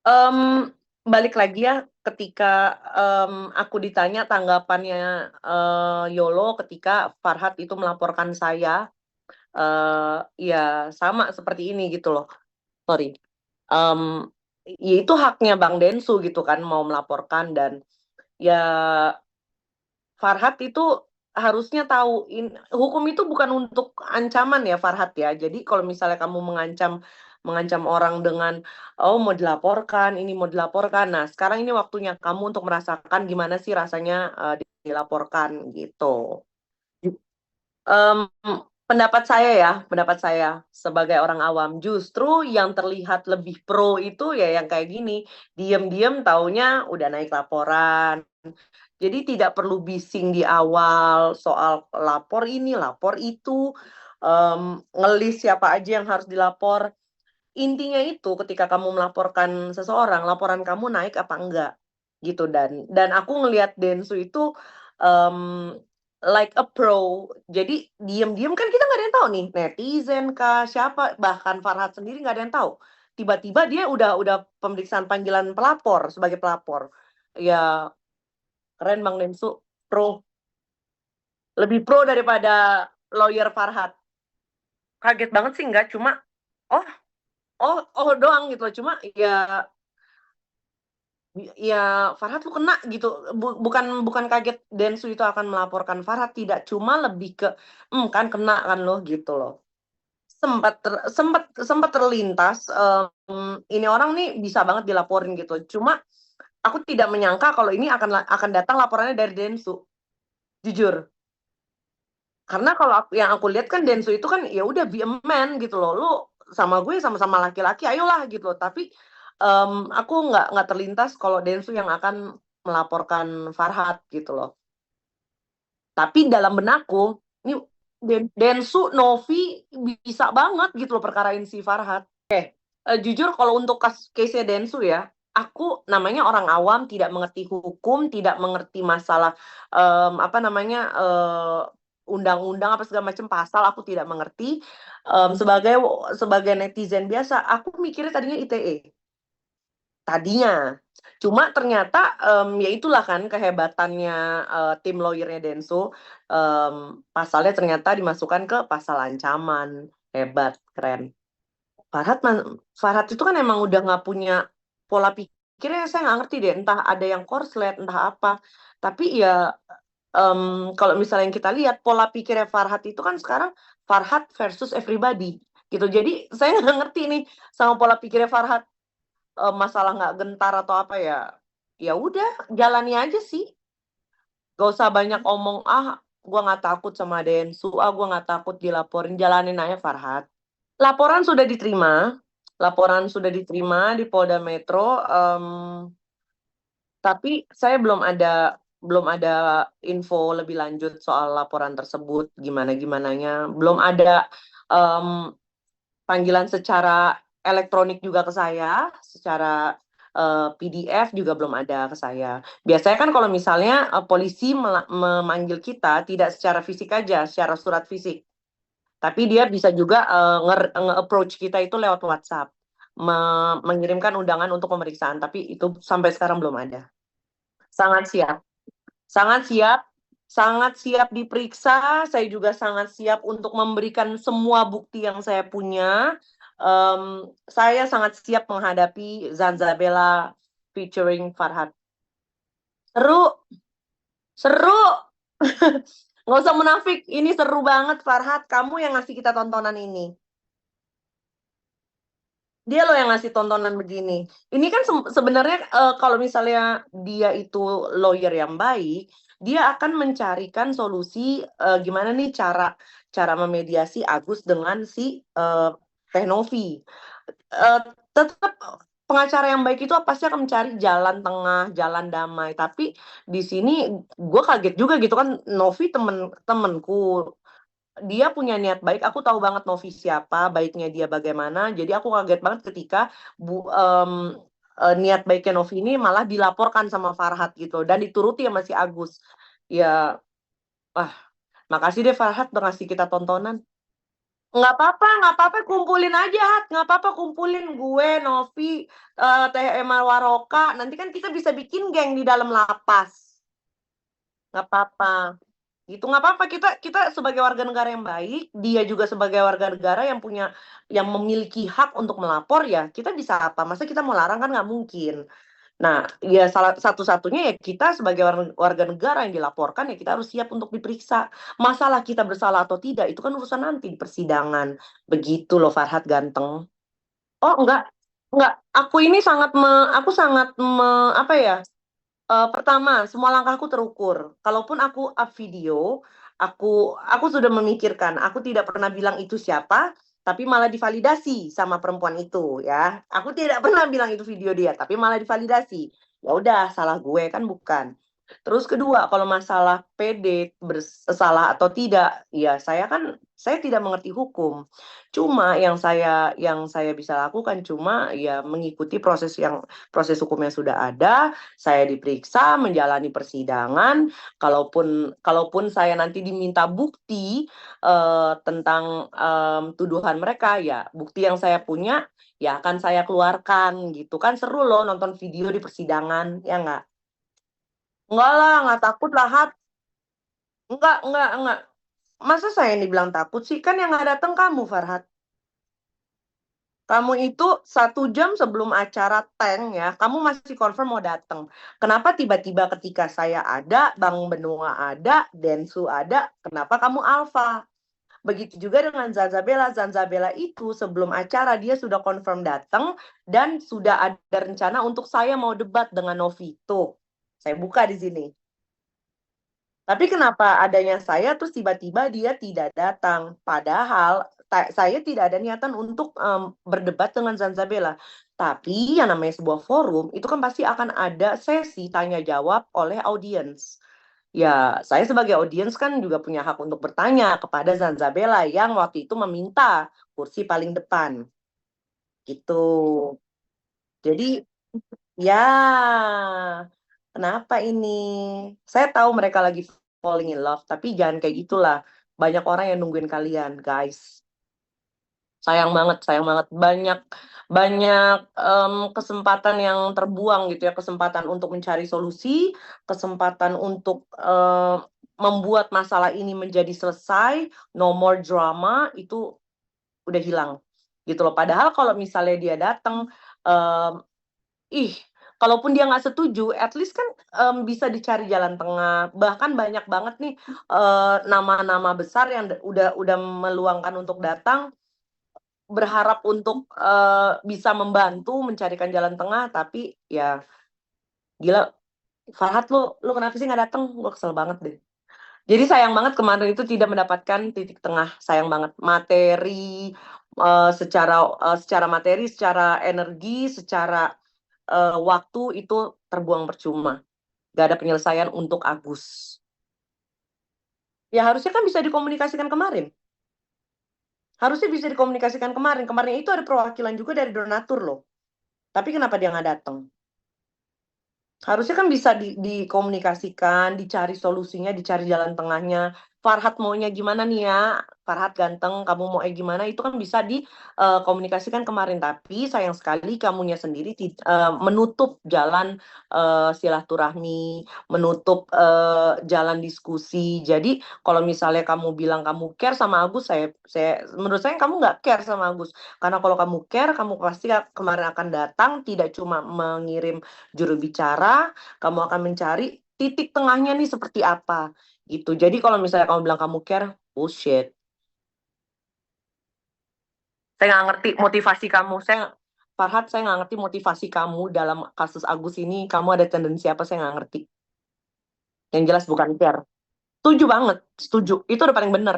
Mmm, balik lagi ya ketika, aku ditanya tanggapannya, Yolo ketika Farhad itu melaporkan saya, ya sama seperti ini gitu loh, sorry, mmm, ya itu haknya Bang Densu gitu kan mau melaporkan dan ya Farhad itu harusnya tahu hukum itu bukan untuk ancaman ya Farhad ya. Jadi kalau misalnya kamu mengancam mengancam orang dengan, "Oh mau dilaporkan, ini mau dilaporkan." Nah sekarang ini waktunya kamu untuk merasakan gimana sih rasanya, dilaporkan gitu. Mmm, pendapat saya sebagai orang awam, justru yang terlihat lebih pro itu ya yang kayak gini, diem-diem taunya udah naik laporan. Jadi tidak perlu bising di awal soal lapor ini, lapor itu, ngelis siapa aja yang harus dilapor. Intinya itu ketika kamu melaporkan seseorang, laporan kamu naik apa enggak, gitu. Dan aku ngelihat Densu itu, mmm, like a pro. Jadi diem-diem kan kita nggak ada yang tahu nih, netizen kah, siapa, bahkan Farhad sendiri nggak ada yang tahu. Tiba-tiba dia udah pemeriksaan panggilan pelapor, sebagai pelapor. Ya keren Bang Densu, pro. Lebih pro daripada lawyer Farhad. Kaget banget sih enggak, cuma, oh oh oh doang gitu loh, cuma ya Farhad lu kena gitu, bukan kaget Densu itu akan melaporkan Farhad, tidak, cuma lebih ke, kan kena kan lo gitu loh. Sempat terlintas, ini orang nih bisa banget dilaporin gitu, cuma aku tidak menyangka kalau ini akan datang laporannya dari Densu, jujur. Karena kalau yang aku lihat kan Densu itu kan ya udah be a man gitu loh. Lu sama gue sama-sama laki-laki, ayolah gitu loh. Tapi aku nggak terlintas kalau Densu yang akan melaporkan Farhad gitu loh. Tapi dalam benakku, ini Densu, Novi bisa banget gitu loh perkarain si Farhad. Jujur kalau untuk case-nya Densu ya, aku namanya orang awam, tidak mengerti hukum, tidak mengerti masalah, apa namanya, undang-undang apa segala macam pasal, aku tidak mengerti. Sebagai sebagai netizen biasa, aku mikirnya tadinya ITE. Tadinya. Cuma ternyata, ya itulah kan kehebatannya, tim lawyer-nya Densu, pasalnya ternyata dimasukkan ke pasal ancaman. Hebat, keren. Farhad Farhad itu kan emang udah nggak punya pola pikirnya, saya nggak ngerti deh, entah ada yang korslet, entah apa. Tapi ya, kalau misalnya yang kita lihat pola pikirnya Farhad itu kan sekarang Farhad versus everybody gitu. Jadi saya nggak ngerti nih sama pola pikirnya Farhad, masalah nggak gentar atau apa ya, ya udah jalani aja sih. Gak usah banyak omong, gua nggak takut sama Densu, gua nggak takut dilaporin, jalanin aja Farhad. Laporan sudah diterima, laporan sudah diterima di Polda Metro, tapi saya belum ada info lebih lanjut soal laporan tersebut, gimana-gimananya. Belum ada, mmm, panggilan secara elektronik juga ke saya, secara, PDF juga belum ada ke saya. Biasanya kan kalau misalnya, polisi memanggil kita tidak secara fisik aja, secara surat fisik. Tapi dia bisa juga, nge-approach kita itu lewat WhatsApp, mengirimkan undangan untuk pemeriksaan, tapi itu sampai sekarang belum ada. Sangat siap sangat siap sangat siap diperiksa, saya juga sangat siap untuk memberikan semua bukti yang saya punya. Saya sangat siap menghadapi Zanzabella featuring Farhad. Seru seru, nggak usah munafik, ini seru banget Farhad, kamu yang ngasih kita tontonan ini. Dia loh yang ngasih tontonan begini. Ini kan sebenarnya, kalau misalnya dia itu lawyer yang baik, dia akan mencarikan solusi, gimana nih cara cara memediasi Agus dengan si, Teh Novi. Eee, tetep pengacara yang baik itu pasti akan mencari jalan tengah, jalan damai. Tapi di sini gue kaget juga gitu kan, Novi temenku, dia punya niat baik, aku tahu banget Novi siapa, baiknya dia bagaimana, jadi aku kaget banget ketika niat baiknya Novi ini malah dilaporkan sama Farhad gitu, dan dituruti sama si Agus. Ya, wah, makasih deh Farhad udah ngasih kita tontonan. nggak apa-apa, kumpulin aja, Hat. Nggak apa-apa, kumpulin gue, Novi, Teh Emma Waroka. Nanti kan kita bisa bikin geng di dalam lapas. Nggak apa-apa. Gitu nggak apa-apa, kita kita sebagai warga negara yang baik, dia juga sebagai warga negara yang punya, yang memiliki hak untuk melapor, ya kita bisa apa, masa kita mau larang, kan nggak mungkin. Nah, ya salah satu-satunya ya kita sebagai warga negara yang dilaporkan, ya kita harus siap untuk diperiksa. Masalah kita bersalah atau tidak itu kan urusan nanti di persidangan. Begitu loh, Farhad ganteng. Oh enggak, aku ini aku sangat apa ya, pertama, semua langkahku terukur. Kalaupun aku up video, aku sudah memikirkan. Aku tidak pernah bilang itu siapa, tapi malah divalidasi sama perempuan itu, ya. Aku tidak pernah bilang itu video dia, tapi malah divalidasi. Ya udah, salah gue kan bukan. Terus kedua, kalau masalah PD bersalah atau tidak, ya saya tidak mengerti hukum. Cuma yang saya bisa lakukan cuma ya mengikuti proses hukum yang sudah ada. Saya diperiksa, menjalani persidangan. Kalaupun saya nanti diminta bukti tentang tuduhan mereka, ya bukti yang saya punya ya akan saya keluarkan gitu kan. Seru loh nonton video di persidangan, ya nggak? Enggak lah, nggak takut lah, Hat. Enggak. Masa saya yang dibilang takut sih? Kan yang nggak datang kamu, Farhat. Kamu itu 1 jam sebelum acara tank, ya, kamu masih confirm mau datang. Kenapa tiba-tiba ketika saya ada, Bang Benua ada, Densu ada, kenapa kamu alfa? Begitu juga dengan Zanzabella. Zanzabella itu sebelum acara dia sudah confirm datang dan sudah ada rencana untuk saya mau debat dengan Novito. Saya buka di sini. Tapi kenapa adanya saya terus tiba-tiba dia tidak datang? Padahal saya tidak ada niatan untuk berdebat dengan Zanzabella. Tapi yang namanya sebuah forum itu kan pasti akan ada sesi tanya jawab oleh audiens. Ya, saya sebagai audiens kan juga punya hak untuk bertanya kepada Zanzabella yang waktu itu meminta kursi paling depan. Gitu. Jadi ya, kenapa ini? Saya tahu mereka lagi falling in love, tapi jangan kayak gitulah. Banyak orang yang nungguin kalian, guys. Sayang banget. Banyak banyak kesempatan yang terbuang gitu ya, kesempatan untuk mencari solusi, kesempatan untuk membuat masalah ini menjadi selesai, no more drama, itu udah hilang gitu loh. Padahal kalau misalnya dia datang, um, ih, kalaupun dia nggak setuju, at least kan bisa dicari jalan tengah. Bahkan banyak banget nih nama-nama besar yang udah meluangkan untuk datang, berharap untuk bisa membantu mencarikan jalan tengah, tapi ya gila, Farhat, lu kenapa sih nggak datang? Gue kesel banget deh. Jadi sayang banget kemarin itu tidak mendapatkan titik tengah, sayang banget. Materi secara materi, secara energi, secara waktu itu terbuang percuma. Gak ada penyelesaian untuk Agus. Ya harusnya kan bisa dikomunikasikan kemarin. Harusnya bisa dikomunikasikan kemarin. Kemarin itu ada perwakilan juga dari donatur loh. Tapi kenapa dia nggak datang? Harusnya kan bisa dikomunikasikan, dicari solusinya, dicari jalan tengahnya. Farhat maunya gimana nih ya? Farhat ganteng, kamu mau gimana? Itu kan bisa dikomunikasikan kemarin. Tapi sayang sekali kamunya sendiri menutup jalan silaturahmi, menutup jalan diskusi. Jadi kalau misalnya kamu bilang kamu care sama Agus, menurut saya kamu nggak care sama Agus. Karena kalau kamu care, kamu pasti kemarin akan datang, tidak cuma mengirim juru bicara, kamu akan mencari titik tengahnya nih seperti apa gitu. Jadi kalau misalnya kamu bilang kamu care, bullshit. Saya nggak ngerti motivasi kamu. Farhat, saya nggak ngerti motivasi kamu dalam kasus Agus ini. Kamu ada tendensi apa? Saya nggak ngerti. Yang jelas bukan care. Setuju banget, setuju. Itu udah paling bener.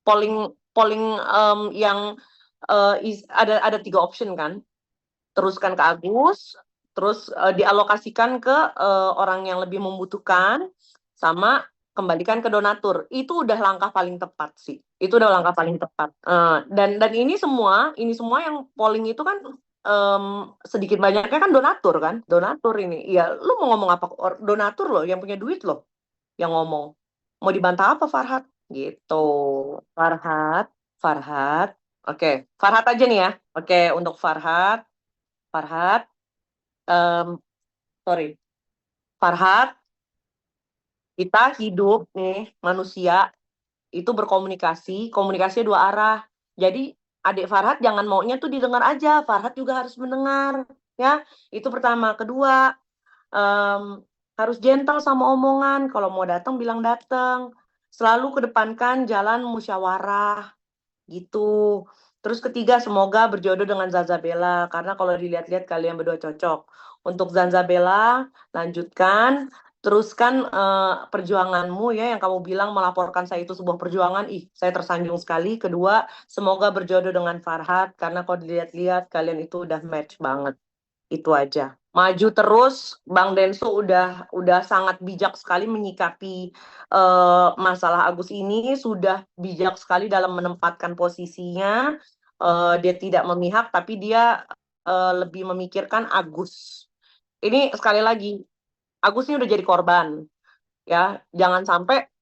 Polling polling yang ada 3 option kan. Teruskan ke Agus, terus dialokasikan ke orang yang lebih membutuhkan, sama kembalikan ke donatur. Itu udah langkah paling tepat sih. Itu udah langkah paling tepat. Dan ini semua yang polling itu kan sedikit banyaknya kan donatur kan, donatur ini. Ya, lu mau ngomong apa? Donatur loh, yang punya duit loh, yang ngomong. Mau dibantah apa, Farhat? Gitu, Farhat. Farhad. Oke, Farhad aja nih ya. Oke, untuk Farhad, Farhad, em, sorry, Farhad, kita hidup nih manusia itu berkomunikasi, komunikasinya dua arah. Jadi adik Farhad jangan maunya tuh didengar aja, Farhad juga harus mendengar, ya. Itu pertama. Kedua, em, harus gentle sama omongan. Kalau mau datang bilang datang. Selalu kedepankan jalan musyawarah gitu. Terus ketiga, semoga berjodoh dengan Zanzabella karena kalau dilihat-lihat kalian berdua cocok. Untuk Zanzabella, lanjutkan, teruskan perjuanganmu ya yang kamu bilang melaporkan saya itu sebuah perjuangan. Ih, saya tersanjung sekali. Kedua, semoga berjodoh dengan Farhad karena kalau dilihat-lihat kalian itu udah match banget. Itu aja. Maju terus, Bang Denso udah sangat bijak sekali menyikapi masalah Agus ini, sudah bijak sekali dalam menempatkan posisinya. Dia tidak memihak, tapi dia lebih memikirkan Agus. Ini sekali lagi, Agus ini udah jadi korban, ya. Jangan sampai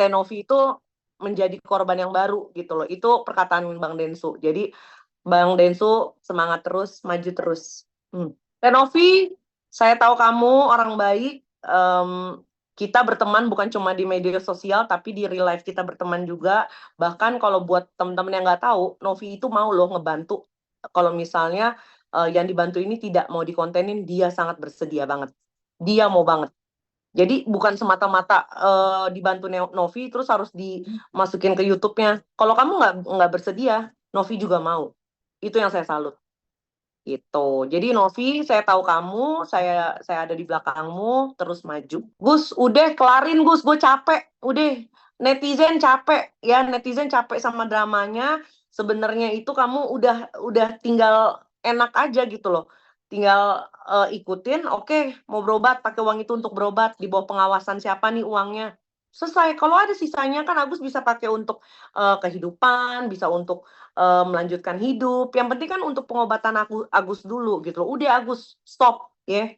Tenovi itu menjadi korban yang baru gitu loh. Itu perkataan Bang Denso. Jadi Bang Densu, semangat terus, maju terus. Renovi, saya tahu kamu orang baik. Kita berteman bukan cuma di media sosial, tapi di real life kita berteman juga. Bahkan kalau buat teman-teman yang nggak tahu, Novi itu mau loh ngebantu. Kalau misalnya yang dibantu ini tidak mau dikontenin, dia sangat bersedia banget. Dia mau banget. Jadi bukan semata-mata dibantu Novi terus harus dimasukin ke YouTube-nya. Kalau kamu nggak bersedia, Novi juga mau. Itu yang saya salut. Gitu. Jadi Novi, saya tahu kamu, saya ada di belakangmu, terus maju. Gus, udah kelarin Gus, gue capek. Udah, netizen capek ya, netizen capek sama dramanya. Sebenarnya itu kamu udah tinggal enak aja gitu loh. Tinggal ikutin, oke, mau berobat, pakai uang itu untuk berobat, di bawah pengawasan siapa nih uangnya. Selesai. Kalau ada sisanya kan Agus bisa pakai untuk kehidupan, bisa untuk melanjutkan hidup. Yang penting kan untuk pengobatan Agus dulu gitu loh. Udah Agus, stop ya.